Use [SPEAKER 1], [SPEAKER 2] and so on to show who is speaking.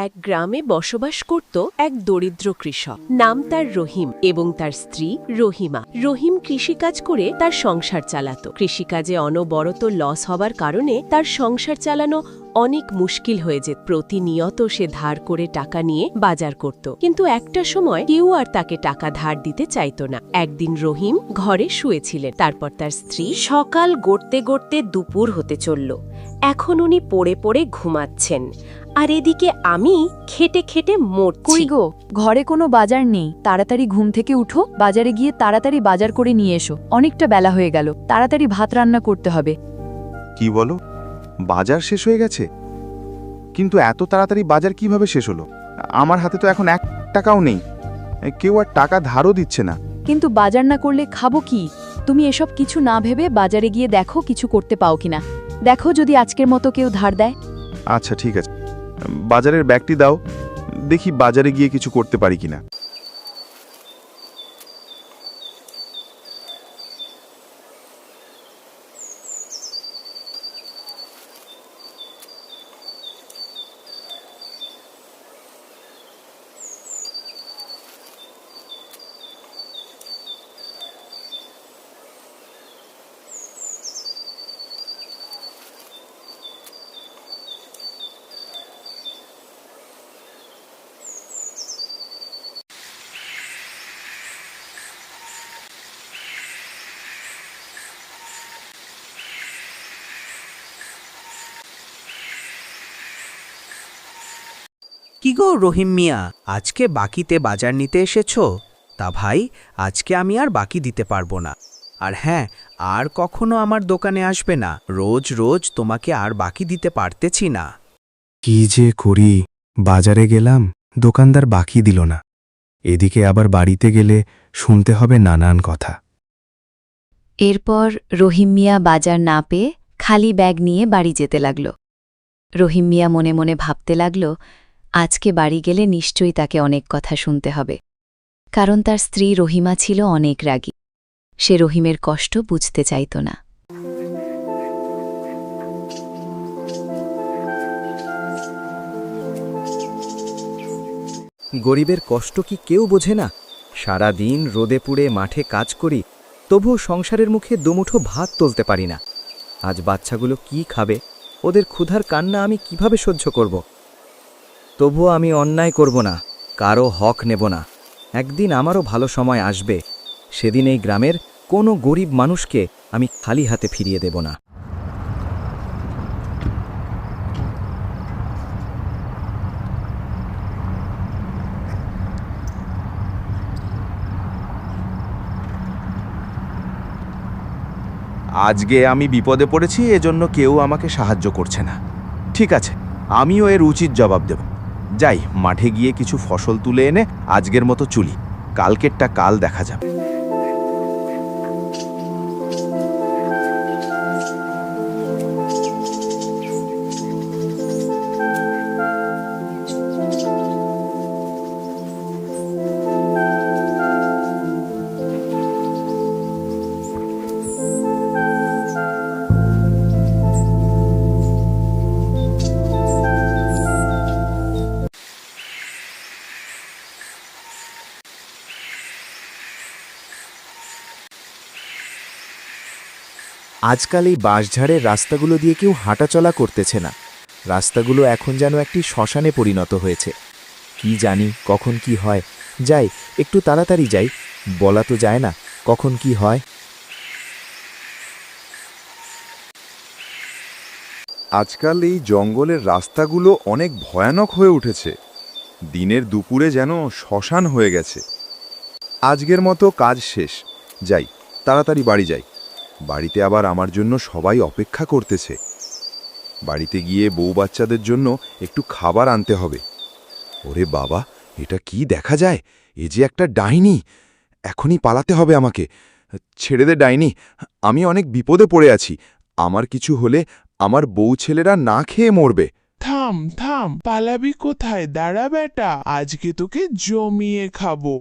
[SPEAKER 1] এক গ্রামে বসবাস করত এক দরিদ্র কৃষক। নাম তার রহিম এবং তার স্ত্রী রহিমা। রহিম কৃষিকাজ করে তার সংসার চালাত। কৃষিকাজে অনবরত লস হবার কারণে তার সংসার চালানো অনেক মুশকিল হয়ে যেত। প্রতিনিয়ত সে ধার করে টাকা নিয়ে বাজার করত, কিন্তু একটা সময় কেউ আর তাকে টাকা ধার দিতে চাইত না। একদিন রহিম ঘরে শুয়েছিলেন, তারপর তার স্ত্রী সকাল গড়তে গড়তে দুপুর হতে চলল। এখন উনি পড়ে পড়ে ঘুমাচ্ছেন, আর এদিকে আমি খেটে খেটে মরছি।
[SPEAKER 2] কই গো, ঘরে কোনো বাজার নেই। তাড়াতাড়ি ঘুম থেকে উঠো, বাজারে গিয়ে তাড়াতাড়ি বাজার করে নিয়ে এসো। অনেকটা বেলা হয়ে গেল, তাড়াতাড়ি ভাত রান্না করতে হবে।
[SPEAKER 3] কি বলো, বাজার শেষ হয়ে গেছে? কিন্তু এত তাড়াতাড়ি বাজার কিভাবে শেষ হলো? আমার হাতে তো এখন 1 টাকাও নেই, কেউ আর টাকা ধারও দিচ্ছে না।
[SPEAKER 2] কিন্তু বাজার না করলে খাবো কি? তুমি এসব কিছু না ভেবে বাজারে গিয়ে দেখো কিছু করতে পাও কিনা। দেখো যদি আজকের মতো কেউ ধার দেয়।
[SPEAKER 3] আচ্ছা ঠিক আছে, বাজারের ব্যাগটি দাও, দেখি বাজারে গিয়ে কিছু করতে পারি কিনা।
[SPEAKER 4] কি গো রহিম মিয়া, আজকে বাকিতে বাজার নিতে এসেছো? তা ভাই, আজকে আমি আর বাকি দিতে পারবো না। আর হ্যাঁ, আর কখনো আমার দোকানে আসবে না। রোজ রোজ তোমাকে আর বাকি দিতে পারতেছি না।
[SPEAKER 5] কি যে করি, বাজারে গেলাম, দোকানদার বাকি দিল না। এদিকে আবার বাড়িতে গেলে শুনতে হবে নানান কথা।
[SPEAKER 2] এরপর রহিম মিয়া বাজার না পেয়ে খালি ব্যাগ নিয়ে বাড়ি যেতে লাগল। রহিম মিয়া মনে মনে ভাবতে লাগল, আজকে বাড়ি গেলে নিশ্চয়ই তাকে অনেক কথা শুনতে হবে, কারণ তার স্ত্রী রহিমা ছিল অনেক রাগী। সে রহিমের কষ্ট বুঝতে চাইত না।
[SPEAKER 6] গরিবের কষ্ট কি কেউ বোঝে না? সারা দিন রোদে পুড়ে মাঠে কাজ করি, তবুও সংসারের মুখে দুমুঠো ভাত তুলতে পারি না। আজ বাচ্চাগুলো কি খাবে? ওদের ক্ষুধার কান্না আমি কিভাবে সহ্য করব? তবুও আমি অন্যায় করব না, কারো হক নেব না। একদিন আমারও ভালো সময় আসবে, সেদিন এই গ্রামের কোনো গরিব মানুষকে আমি খালি হাতে ফিরিয়ে দেব না।
[SPEAKER 3] আজকে আমি বিপদে পড়েছি, এজন্য কেউ আমাকে সাহায্য করছে না। ঠিক আছে, আমিও এর উচিত জবাব দেব। যাই, মাঠে গিয়ে কিছু ফসল তুলে এনে আজকের মতো চুলি, কালকেরটা কাল দেখা যাবে।
[SPEAKER 5] আজকাল এই বাঁশঝাড়ের রাস্তাগুলো দিয়ে কেউ হাঁটাচলা করতেছে না। রাস্তাগুলো এখন যেন একটি শ্মশানে পরিণত হয়েছে। কি জানি কখন কি হয়। যাই, একটু তাড়াতাড়ি যাই, বলা তো যায় না কখন কি হয়।
[SPEAKER 3] আজকাল এই জঙ্গলের রাস্তাগুলো অনেক ভয়ানক হয়ে উঠেছে। দিনের দুপুরে যেন শ্মশান হয়ে গেছে। আজকের মতো কাজ শেষ, যাই, তাড়াতাড়ি বাড়ি যাই। বাড়িতে আবার আমার জন্য সবাই অপেক্ষা করতেছে। বাড়িতে গিয়ে বউ বাচ্চাদের জন্য একটু খাবার আনতে হবে। ওরে বাবা, এটা কি দেখা যায়? এ যে একটা ডাইনি! এখনই পালাতে হবে আমাকে। ছেড়ে দে ডাইনি, আমি অনেক বিপদে পড়ে আছি। আমার কিছু হলে আমার বউ ছেলেরা না খেয়ে মরবে।
[SPEAKER 7] থাম থাম, পালাবি কোথায়? দাঁড়া বেটা, আজকে তোকে জমিয়ে খাবো।